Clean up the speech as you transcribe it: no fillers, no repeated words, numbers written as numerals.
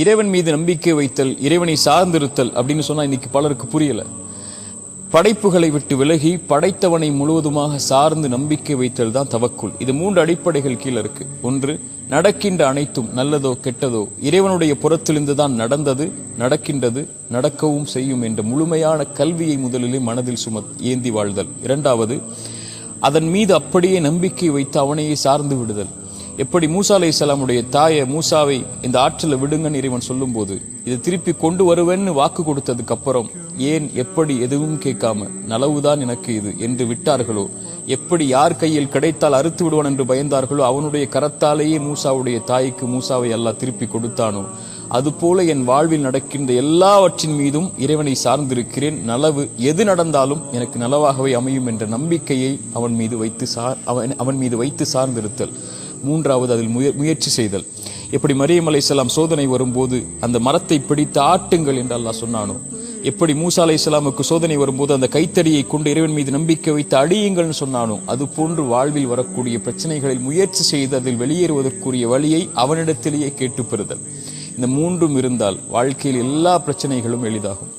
இறைவன் மீது நம்பிக்கை வைத்தல், இறைவனை சார்ந்திருத்தல் அப்படின்னு சொன்னா இன்னைக்கு பலருக்கு புரியல. படைப்புகளை விட்டு விலகி படைத்தவனை முழுவதுமாக சார்ந்து நம்பிக்கை வைத்தல் தான் தவக்குல். இது 3 அடிப்படைகள் கீழே இருக்கு. ஒன்று, நடக்கின்ற அனைத்தும் நல்லதோ கெட்டதோ இறைவனுடைய புறத்திலிருந்து தான் நடந்தது, நடக்கின்றது, நடக்கவும் செய்யும் என்ற முழுமையான கல்வியை முதலிலே மனதில் ஏந்தி வாழ்தல். இரண்டாவது, அதன் மீது அப்படியே நம்பிக்கை வைத்து அவனையே சார்ந்து விடுதல். எப்படி மூசா அலைஹிஸ்ஸலாமுடைய தாயை மூசாவை இந்த ஆற்றில் விடுங்கன்னு இறைவன் சொல்லும் போது இதை திருப்பி கொண்டு வருவேன்னு வாக்கு கொடுத்ததுக்கு அப்புறம் ஏன் எப்படி எதுவும் கேட்காம நலவுதான் எனக்கு இது என்று விட்டார்களோ, எப்படி யார் கையில் கிடைத்தால் அறுத்து விடுவான் என்று பயந்தார்களோ, அவனுடைய கரத்தாலேயே மூசாவுடைய தாய்க்கு மூசாவை அல்லாஹ் திருப்பி கொடுத்தானோ, அதுபோல என் வாழ்வில் நடக்கின்ற எல்லாவற்றின் மீதும் இறைவனை சார்ந்திருக்கிறேன். நலவு எது நடந்தாலும் எனக்கு நலவாகவே அமையும் என்ற நம்பிக்கையை அவன் மீது வைத்து சார்ந்திருத்தல். மூன்றாவது, அதில் முயற்சி செய்தல். எப்படி மரியம் அலைஹிஸ்ஸலாம் சோதனை வரும்போது அந்த மரத்தை பிடித்து ஆட்டுங்கள் என்று அல்லாஹ் சொன்னானோ, எப்படி மூசா அலைஹிஸ்ஸலாமுக்கு சோதனை வரும்போது அந்த கைத்தடியை கொண்டு இறைவன் மீது நம்பிக்கை வைத்து அடியுங்கள்னு சொன்னானோ, அது போன்று வாழ்வில் வரக்கூடிய பிரச்சனைகளில் முயற்சி செய்து அதில் வெளியேறுவதற்குரிய வழியை அவனிடத்திலேயே கேட்டு பெறுதல். இந்த 3ம் இருந்தால் வாழ்க்கையில் எல்லா பிரச்சனைகளும் எளிதாகும்.